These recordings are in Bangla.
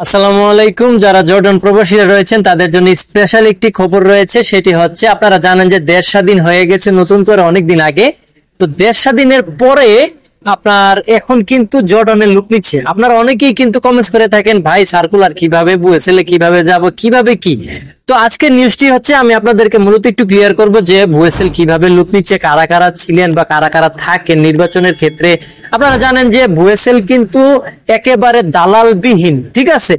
আসসালামু আলাইকুম। যারা জর্ডান প্রবাসীরা রয়েছেন তাদের জন্য স্পেশাল একটি খবর রয়েছে, সেটি হচ্ছে আপনারা জানেন যে দেশ স্বাধীন হয়ে গেছে নতুন করে অনেকদিন আগে। তো দেশ স্বাধীনের পরে আপনার এখন কিন্তু জর্ডানের লুক নিচ্ছে। আপনারা অনেকেই কিন্তু কমেন্টস করে থাকেন, ভাই সার্কুলার কিভাবে, বুয়েসেলে কিভাবে যাব, কিভাবে কি। তো আজকের নিউজটি হচ্ছে আমি আপনাদেরকে মূলত একটু ক্লিয়ার করব যে বুয়েসেল কিভাবে লুক নিচ্ছে, কারা কারা ছিলেন বা কারা কারা থাকেন নির্বাচনের ক্ষেত্রে। আপনারা জানেন যে বুয়েসেল কিন্তু একেবারে দালালবিহীন, ঠিক আছে?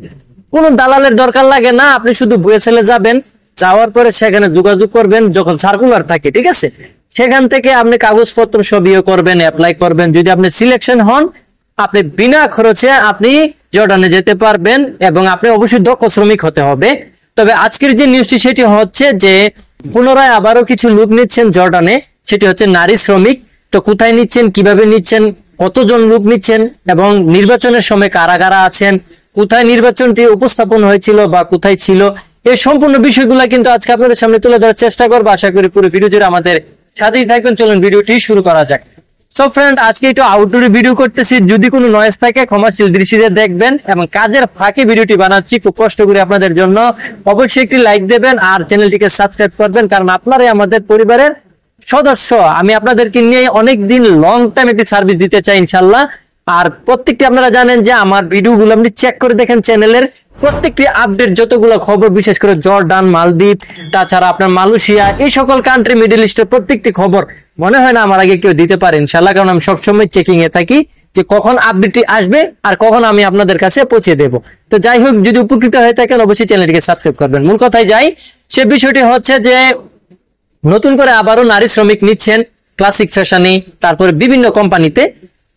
কোনো দালালের দরকার লাগে না, আপনি শুধু বুয়েসেলে যাবেন, যাওয়ার পরে সেখানে যোগাযোগ করবেন যখন সার্কুলার থাকে, ঠিক আছে? সেখান থেকে আপনি কাগজপত্র সব ইয়ে করবেন, অ্যাপ্লাই করবেন। যদি আপনি সিলেকশন হন, আপনি বিনা খরচে আপনি জর্ডানে যেতে পারবেন এবং আপনি অবশ্যই দক্ষ শ্রমিক হতে হবে। তবে আজকের যে নিউজটি সেটি হচ্ছে যে পুনরায় আবারও কিছু লোক নিচ্ছেন জর্ডানে, সেটি হচ্ছে নারী শ্রমিক। তো কোথায় নিচ্ছেন, কিভাবে নিচ্ছেন, কতজন লোক নিচ্ছেন এবং নির্বাচনের সময় কারা কারা আছেন, কোথায় নির্বাচনটি উপস্থাপন হয়েছিল বা কোথায় ছিল, এই সম্পূর্ণ বিষয়গুলো কিন্তু আজকে আপনাদের সামনে তুলে ধরার চেষ্টা করবো। আশা করি পুরো ভিডিও জুড়ে আমাদের সাথেই থাকবেন। চলুন ভিডিওটি শুরু করা যাক। সো ফ্রেন্ড, আজকে একটু আউটডোরে ভিডিও করতেছি, যদি কোনো নয়েজ থাকে ক্ষমাশীল দৃষ্টিতে দেখবেন। এবং কাজের ফাঁকে ভিডিওটি বানাচ্ছি খুব কষ্ট করে আপনাদের জন্য। অবশ্যই একটি লাইক দেবেন আর চ্যানেলটিকে সাবস্ক্রাইব করবেন, কারণ আপনারাই আমাদের পরিবারের সদস্য। আমি আপনাদেরকে নিয়ে অনেক দিন লং টাইম একটি সার্ভিস দিতে চাই ইনশাল্লাহ। আর প্রত্যেকটি আপনারা জানেন যে আমার ভিডিওগুলো আপনি চেক করে দেখেন, চ্যানেলের প্রত্যেকটি আপডেট যতগুলো খবর, বিশেষ করে জর্ডান, মালদ্বীপ, তাছাড়া আপনার মালয়েশিয়া, এই সকল কান্ট্রি, মিডল ইস্টের প্রত্যেকটি খবর মনে হয় না আমার আগে কেউ দিতে পারে ইনশাল্লাহ, কারণ আমি সবসময় চেকিং এ থাকি যে কখন আপডেটটি আসবে আর কখন আমি আপনাদের কাছে পৌঁছে দেব। তো যাই হোক, যদি উপকৃত হয়ে থাকেন অবশ্যই চ্যানেলটিকে সাবস্ক্রাইব করবেন। মূল কথায় যাই, সে বিষয়টি হচ্ছে যে নতুন করে আবারও নারী শ্রমিক নিচ্ছেন ক্লাসিক ফ্যাশনে, তারপরে বিভিন্ন কোম্পানিতে।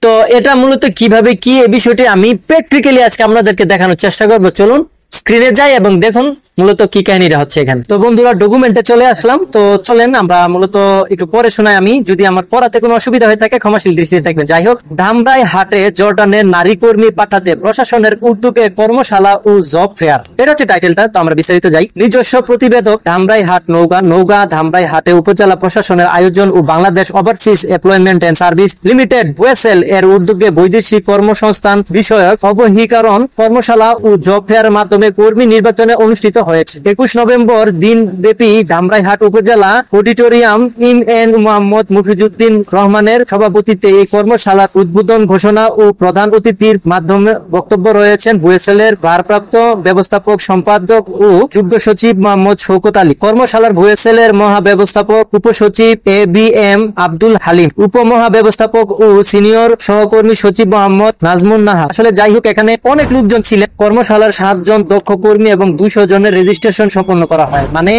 তো এটা মূলত কিভাবে কি, এই বিষয়টি আমি প্র্যাকটিক্যালি আজকে আপনাদেরকে দেখানোর চেষ্টা করবো। চলুন স্ক্রিনে যাই এবং দেখুন মূলত কি কাহিনীটা হচ্ছে এখানে। তো বন্ধুরা, ডকুমেন্টে চলে আসলাম। তো চলেন আমরা মূলত একটু পরে শোনাই আমি, যদি আমার পড়াতে কোনো অসুবিধা হয়ে থাকে ক্ষমাশীল দৃষ্টিতে থাকবেন। যাই হোক, ধামরাই হাটে জর্ডানের নারী কর্মী পাঠাতে প্রশাসনের উদ্যোগে কর্মশালা ও জব ফেয়ার, এটা হচ্ছে টাইটেলটা। তো আমরা বিস্তারিত যাই। নিজস্ব প্রতিবেদক, ধামরাই হাট নওগাঁ ধামরাই হাটে উপজেলা প্রশাসনের আয়োজন ও Bangladesh overseas employment and service limited BOESL এর উদ্যোগে বৈদেশিক কর্মসংস্থান বিষয়ক অবহিকরণ কর্মশালা ও জব ফেয়ার মাধ্যমে কর্মী নির্বাচনে অনুষ্ঠিত হয়েছে। 21 নভেম্বর দিন ব্যাপী ধামরাইহাট উপজেলা অডিটোরিয়াম ইম এন মোহাম্মদ মুফিজউদ্দিন রহমানের সভাপতিত্বে এই কর্মশালার উদ্বোধন ঘোষণা ও প্রধান অতিথির মাধ্যমে বক্তব্য রয়েছেন বুয়েসেলের ভারপ্রাপ্ত ব্যবস্থাপক সম্পাদক ও যুগ্ম সচিব মোহাম্মদ শওকত আলী। কর্মশালার বুয়েসেলের মহাব্যবস্থাপক উপসচিব A B M Abdul Halim, উপমহাব্যবস্থাপক O senior সহকর্মী সচিব মোহাম্মদ নাজমুন নাহা। আসলে যাই হোক, এখানে অনেক লোকজন ছিলেন। কর্মশালার 7 জন দক্ষ কর্মী এবং 200 জনের রেজিস্ট্রেশন সম্পন্ন করা হয়। মানে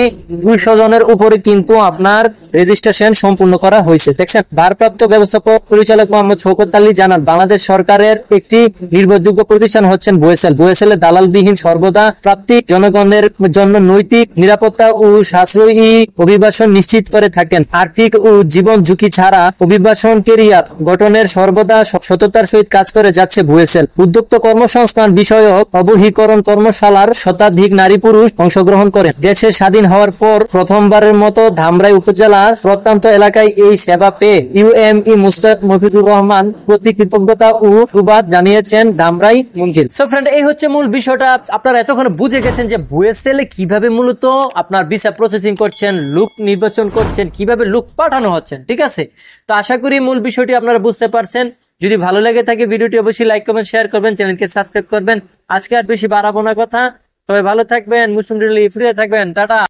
200 জনের উপরে কিন্তু আপনার রেজিস্ট্রেশন সম্পূর্ণ করা হয়েছে। দেখছেন, ভারপ্রাপ্ত ব্যবস্থাপক পরিচালক মোহাম্মদ শওকত আলী জানান, বাংলাদেশ সরকারের একটি নির্ভরযোগ্য প্রতিষ্ঠান হচ্ছেন বুয়েসেল। বুয়েসেলের দালালবিহীন, সর্বদা প্রাপ্তি জনগণের জন্য নৈতিক নিরাপত্তা ও সাশ্রয়ী অভিবাসন নিশ্চিত করে থাকেন। আর্থিক ও জীবন ঝুঁকি ছাড়া অভিবাসন কেরিয়ার গঠনের সর্বদা সততার সহিত কাজ করে যাচ্ছে বুয়েসেল। উদ্যোক্ত কর্মসংস্থান বিষয়ক অবহিকরণ কর্মশালার শতাধিক নারী পুরুষ অংশগ্রহণ করেন। দেশের স্বাধীন হওয়ার পর প্রথমবারের মতো ধামরাই উপজেলার প্রত্যন্ত এলাকায় এই সেবা পেয়ে ইউএমই মুস্তাক মফিজুর রহমান প্রতি কৃতজ্ঞতা ও সুবাদ জানিয়েছেন ধামরাই মঞ্জিল। সো ফ্রেন্ড, এই হচ্ছে মূল বিষয়টা। আপনারা এতক্ষণ বুঝে গেছেন যে বুয়েসেলে কিভাবে মূলত আপনার ভিসা প্রসেসিং করছেন, লুক নির্বাচন করছেন, কিভাবে লুক পাঠানো হচ্ছেন, ঠিক আছে? তো আশা করি মূল বিষয়টি আপনারা বুঝতে পারছেন। যদি ভালো লাগে থাকে ভিডিওটি অবশ্যই লাইক কমেন্ট শেয়ার করবেন, চ্যানেলকে সাবস্ক্রাইব করবেন। আজকে আর বেশি বাড়াবো না কথা, তবে ভালো থাকবেন, মুসলিম ফ্রি থাকবেন, টাটা।